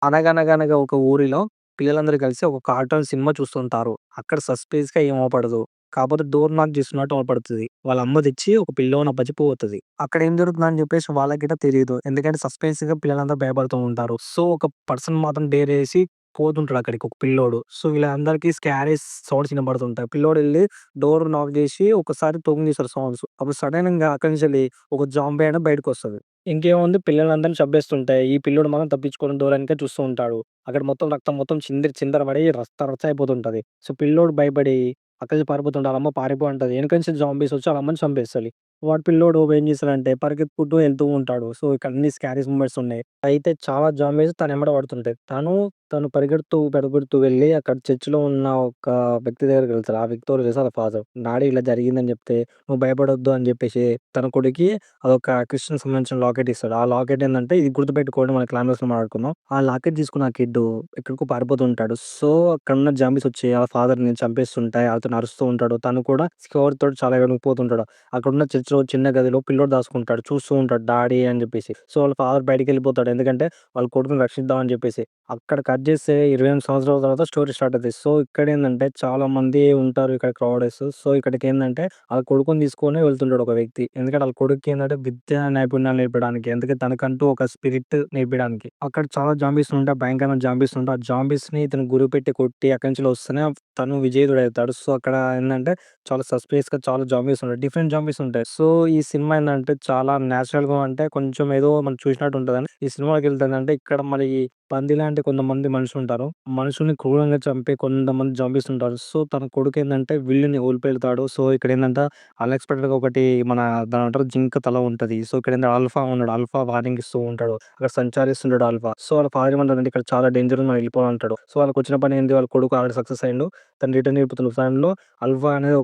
అనగనగనగా ఒక ఊరిలో పిల్లలందరూ కలిసి ఒక కార్టూన్ సినిమా చూస్తుంటారు. అక్కడ సస్పెన్స్‌గా ఏం అవుపడదు. కాపోతే డోర్ నాక్ చేస్తున్నట్టు అవుపడుతది. వాళ్ళ అమ్మ తెచ్చి ఒక పిల్లోని అప్పజెప్పి పోతది. అక్కడ ఏం జరుగుతుందని చెప్పేసి వాళ్ళకి గిట్ట తెలీదు. ఎందుకంటే సస్పెన్స్‌గా పిల్లలందరూ భయపడుతూ ఉంటారు. సో, ఒక పర్సన్ మాత్రం డేరేసి పోతుంటాడు అక్కడికి ఒక పిల్లోడు. సో, వీళ్ళందరికీ స్కారీ సౌండ్స్ వినబడుతుంటాయి. పిల్లోడెళ్లి డోర్ నాక్ చేసి ఒకసారి తొంగిస్తాడు సౌండ్స్. అప్పుడు సడెన్‌గా అక్కడి నుంచెల్లి ఒక జాంబీ అయినా బయటకొస్తది. ఇంకేముంది పిల్లలందరిని చంపేస్తుంటాయి. ఈ పిల్లోడు మాత్రం తప్పించుకొని డోర్ ఎనకే చూస్తూ ఉంటాడు. అక్కడ మొత్తం రక్తం మొత్తం చిందిరి చిందర పడి రచ్చ రచ్చ అయిపోతుంటది. సో, పిల్లోడు భయపడి అక్కడి నుంచి పారిపోతుంటాడు. ఆళ్ళమ్మ పారిపో అంటది. ఎనక నుంచి జాంబీస్ వచ్చి ఆళ్ళ అమ్మని చంపేస్తది. వాడు పిల్లోడు ఏం చేస్తాడంటే పరిగెత్తుకుంటూ వెళ్తూ ఉంటాడు. సో, ఇక్కడ అన్ని స్కారీ మూమెంట్స్ ఉన్నాయి. అయితే చాలా జాంబీస్ తన ఎమ్మట పడుతుంటాయి. తను పరిగెడుతూ వెళ్లి అక్కడ చర్చ్‌లో ఉన్న ఒక వ్యక్తి దగ్గరికి వెళ్తాడు. ఆ వ్యక్తి ఎవరో తెలుసా? ఆళ్ళ ఫాదర్. డాడీ ఇలా జరిగిందని చెప్తే, "నువ్వు భయపడొద్దు" అని చెప్పేసి తన కొడుక్కి అదొక క్రిస్టియన్‌కి సంబంధించిన లాకెట్ ఇస్తాడు. ఆ లాకెట్ ఏందంటే ఇది గుర్తుపెట్టుకోండి మన క్లైమాక్స్‌లో మాట్లాడుకుందాం. ఆ లాకెట్ తీసుకున్న ఆ కిడ్డు ఎక్కడికో పారిపోతూ ఉంటాడు. సో, అక్కడున్న జాంబీస్ వచ్చి ఆళ్ళ ఫాదర్‌ని చంపేస్తుంటాయి. అతను అరుస్తూ ఉంటాడు. తను కూడా స్కోర్‌తోటి చాలా వణికిపోతుంటాడు. అక్కడున్న చర్చ్‌లో చిన్న గదిలో పిల్లోడు దాసుకుంటాడు. చూస్తూ ఉంటాడు డాడీ అని జెప్పేసి. సో, వాళ్ళ ఫాదర్ బయటికెళ్ళిపోతాడు. ఎందుకంటే వాళ్ళ కొడుకుని రక్షిద్దాం అని జెప్పేసి. అక్కడ కట్ జేస్తే 28 సంవత్సరాల తర్వాత స్టోరీ స్టార్ట్ అయితది. సో, ఇక్కడేందంటే చాలా మంది ఉంటారు ఇక్కడ క్రౌడర్స్. సో, ఇక్కడికేందంటే ఆళ్ళ కొడుకుని తీసుకొని వెళ్తుంటాడు ఒక వ్యక్తి. ఎందుకంటే ఆళ్ళ కొడుక్కేందంటే విద్యా నైపుణ్యాలు నేర్పడానికి. ఎందుకంటే తనకంటూ ఒక స్పిరిట్ నేర్పియడానికి. అక్కడ చాలా జాంబీస్ ఉంటాయి. భయంకరమైన జాంబీస్ ఉంటాయి. ఆ జాంబీస్‌ని ఇతను గురిపెట్టి కొట్టి అక్కడి నుంచి వస్తేనే తను విజేతుడవుతాడు. సో, అక్కడ ఏందంటే చాలా సస్పెన్స్‌గా చాలా జాంబీస్ ఉంటాయి. డిఫరెంట్ జాంబీస్ ఉంటాయి. సో, ఈ సినిమా ఏందంటే చాలా నేచురల్‌గా అంటే కొంచెం ఏదో మనం చూసినట్టు ఉంటదని. ఈ సినిమాకెళ్తేందంటే ఇక్కడ మరి పందిలాంటి కొంతమంది మనుషులుంటారు. మనుషుల్ని క్రూరంగా చంపే కొంతమంది జాంబీస్ ఉంటారు. సో, తన కొడుకేందంటే విల్లుని వదిలిపెడతాడు. సో, ఇక్కడేందంటే అన్‌ఎక్స్‌పెక్టెడ్‌గా ఒకటి మన దాన్నేమంటారు జింక తల ఉంటది. సో, ఇక్కడేందంటే ఆల్ఫా ఉన్నాడు. ఆల్ఫా వార్నింగ్ ఇస్తూ ఉంటాడు. అక్కడ సంచారిస్తుంటాడు ఆల్ఫా. సో, వాళ్ళ ఫాదర్ ఏమంటాడంటే ఇక్కడ చాలా డేంజర్ ఉంది మనం వెళ్ళిపోవాలంటాడు. సో, వాళ్ళకొచ్చిన పనేంది వాళ్ళ కొడుకు ఆల్రెడీ సక్సెస్ అయిండు. తను రిటర్న్ వెళ్ళిపోతున్న సమయంలో అల్వా అనేది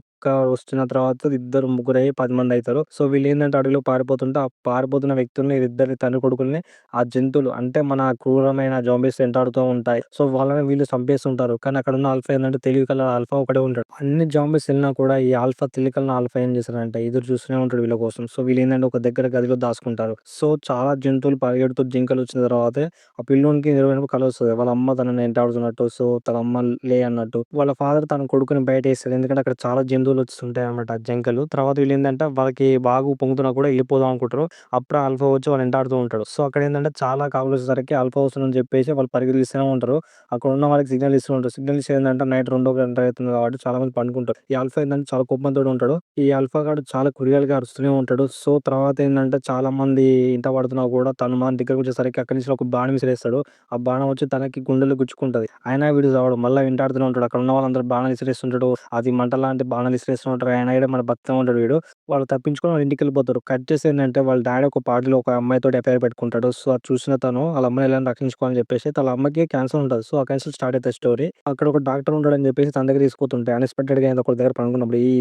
వస్తున్న తర్వాత ఇద్దరు, ముగ్గురయ్యి 10 మందయితారు. సో, వీళ్ళేందంటే అడవిలో పారిపోతుంటే, ఆ పారిపోతున్న వ్యక్తుల్ని ఇద్దరిని తండ్రి కొడుకుల్ని ఆ జంతువులు అంటే మన క్రూరమైన జాంబీస్ వెంటాడుతూ ఉంటాయి. సో, వాళ్ళని వీళ్ళు చంపేస్తుంటారు. కానీ అక్కడున్న ఆల్ఫా ఏందంటే తెలివి కల్ల ఆల్ఫా ఒకడే ఉంటాడు. అన్ని జాంబీస్ ఎళ్ళినా కూడా ఈ ఆల్ఫా తెలివి కల్ల ఆల్ఫా ఏం చేస్తాడంటే ఎదురు చూస్తూనే ఉంటాడు వీళ్ళ కోసం. సో, వీళ్ళేందంటే ఒక దగ్గర గదిలో దాసుకుంటారు. సో, చాలా జంతువులు పరిగెడుతూ జింకలొచ్చిన తర్వాతే ఆ పిల్లోనికి నిర్వైనప్పుడు కలొస్తది. వాళ్ళ అమ్మ తనని వెంటాడుతున్నట్టు. సో, తన అమ్మ లే అన్నట్టు. వాళ్ళ ఫాదర్ తన కొడుకుని బయటేస్తాడు. ఎందుకంటే అక్కడ చాలా జంతువులొస్తుంటాయన్నమాట జింకలు. తర్వాత వీళ్ళేందంటే వాళ్ళకి బాగా పొంగుతున్నా కూడా ఎళ్ళిపోదాం అనుకుంటారు. అప్పుడే ఆల్ఫా వచ్చి వాళ్ళని వెంటాడుతూ ఉంటాడు. సో, అక్కడేందంటే చాలా కాకులొచ్చేసరికి ఆల్ఫా వస్తుందని చెప్పేసి వాళ్ళు పరుగులు తీస్తూనే ఉంటారు. అక్కడున్న వాళ్ళకి సిగ్నల్ ఇస్తూ ఉంటారు. సిగ్నల్ ఇస్తే ఏందంటే నైట్ రెండో గంట అయితుంది కాబట్టి చాలా మంది పనుకుంటారు. ఈ ఆల్ఫా ఏందంటే చాలా కోపంతోటి ఉంటాడు. ఈ ఆల్ఫా గాడు చాలా క్రూయల్‌గా అరుస్తూనే ఉంటాడు. సో, తర్వాత ఏందంటే చాలా మంది ఇంట పడుతున్నా కూడా తను మన దగ్గరకొచ్చేసరికి అక్కడి నుంచి ఒక బాణం విసిరేస్తాడు. ఆ బాణం వచ్చి తనకి గుండెలో గుచ్చుకుంటది. అయినా వీడు చావడు. మళ్ళా వెంటాడుతూనే ఉంటాడు. అక్కడ ఉన్న వాళ్ళందరూ బాణాలు విసిరేస్తుంటాడు. అది మంటలాంటి బాణాలు విసిరేస్తూ ఉంటారు. అయినా ఈడ మన బతుకుతా ఉంటాడు వీడు. వాళ్ళు తప్పించుకొని వాళ్ళ ఇంటికెళ్ళిపోతారు. కట్ చేసి ఏందంటే వాళ్ళ డాడీ ఒక పార్టీలో ఒక అమ్మాయితోటి ఎఫైర్ పెట్టుకుంటాడు. సో, అది చూసిన తను ఆళ్ళ అమ్మాయిని ఎలాగైనా రక్షించుకోవాలని చెప్పేసి తన అమ్మకి క్యాన్సర్ ఉంటది. సో, ఆ క్యాన్సర్ స్టార్ట్ అయితది స్టోరీ. అక్కడ ఒక డాక్టర్ ఉంటాడని చెప్పేసి తన దగ్గరికి తీసుకుపోతుంటే అన్‌ఎక్స్‌పెక్టెడ్‌గా ఏదో ఒకరి దగ్గర పడుకున్నప్పుడు ఈ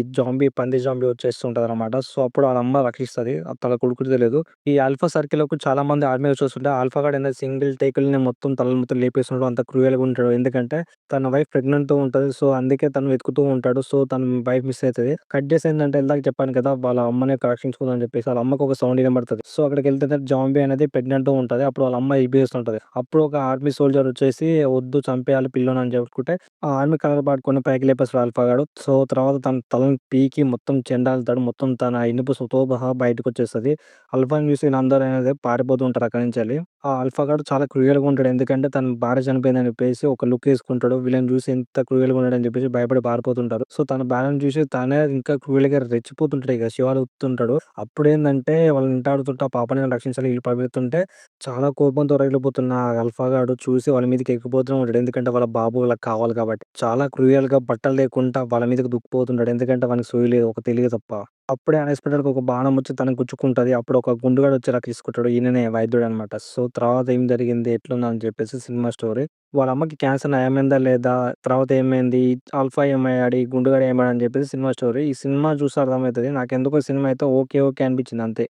పంది జాంబీ వచ్చేస్తూ ఉంటదనమాట. సో, అప్పుడు ఆళ్ళ అమ్మ రక్షిస్తది. అది తన కొడుకుకి తెలీదు. ఈ ఆల్ఫా సర్కిల్‌లోకి చాలా మంది ఆర్మీ వచ్చేస్తుంటే ఆల్ఫా గాడు ఏందో సింగిల్ టేకుల్‌ని మొత్తం తలలు మొత్తం లేపేస్తున్నాడు. అంత క్రూయల్‌గా ఉంటాడు. ఎందుకంటే తన వైఫ్ ప్రెగ్నెంట్‌తో ఉంటది. సో, అందుకే తను వెతుకుతూ ఉంటాడు. సో, తన వైఫ్ మిస్ అయితది. కట్ చేసి ఏందంటే ఇందాక చెప్పాను కదా! వాళ్ళ అమ్మని రక్షించుకుందని చెప్పేసి ఆళ్ళ అమ్మకి ఒక సౌండ్ ఇనబడతది. సో, అక్కడికెళ్తే జాంబీ అనేది ప్రెగ్నెంట్‌తో ఉంటది. అప్పుడు వాళ్ళ అమ్మ ఏడుస్తుంటది. అప్పుడు ఒక ఆర్మీ సోల్జర్ వచ్చేసి వద్దు చంపేయాలి పిల్లోని అని చెప్పుకుంటే ఆ ఆర్మీ కలర్ పట్టుకొని పైకి లేపేస్తాడు ఆల్ఫా గాడు. సో, తర్వాత తన తలని పీకి మొత్తం చెండాలుతాడు. మొత్తం తన ఇనుప సుతో సహా బయటకొచ్చేస్తది. ఆల్ఫాని చూసి వీళ్ళందరూ అనేది పారిపోతూ ఉంటారు అక్కడి నుంచెల్లి. ఆ ఆల్ఫా గాడు చాలా క్రూయల్‌గా ఉంటాడు. ఎందుకంటే తన భార్య చనిపోయిందని చెప్పేసి ఒక లుక్ ఏసుకుంటాడు. వీళ్ళని చూసి ఎంత క్రూయల్‌గా ఉన్నాడని చెప్పేసి భయపడి పారిపోతుంటారు. సో, తన భార్యను చూసి తనే ఇంకా క్రూయల్‌గా రెచ్చిపోతుంటాడు. ఇక శివాలూతుంటాడు. అప్పుడేందంటే వాళ్ళని వెంటాడుతుంటే ఆ పాపని రక్షించాలి వీళ్ళు పరిగెడుతుంటే చాలా కోపంతో రగిలిపోతున్న ఆల్ఫా గాడు చూసి వాళ్ళ మీదకి ఎక్కిపోతూనే ఉంటాడు. ఎందుకంటే వాళ్ళ బాబు వాళ్ళకి కావాలి కాబట్టి. చాలా క్రూయల్‌గా బట్టలు లేకుండా వాళ్ళ మీదకి దూకిపోతుంటాడు. ఎందుకంటే వానికి సోయి లేదు. ఒక తెలివి తప్ప. అప్పుడే అన్‌ఎక్స్‌పెక్టెడ్‌గా ఒక బాణం వచ్చి తనకి గుచ్చుకుంటది. అప్పుడు ఒక గుండుగాడు వచ్చి రక్షించుకుంటాడు. ఈయననే వైద్యుడనమాట. సో, తర్వాత ఏం జరిగింది? ఎట్లుందని చెప్పేసి సినిమా స్టోరీ. వాళ్ళ అమ్మకి క్యాన్సర్ నయమైందా లేదా? తర్వాత ఏమైంది? ఆల్ఫా ఏమయ్యాడు? ఈ గుండుగాడు ఏమయ్యాడు? అని చెప్పేసి సినిమా స్టోరీ. ఈ సినిమా చూస్తే అర్థమైతది. నాకెందుకో సినిమా అయితే ఓకే. ఓకే. అనిపించింది అంతే.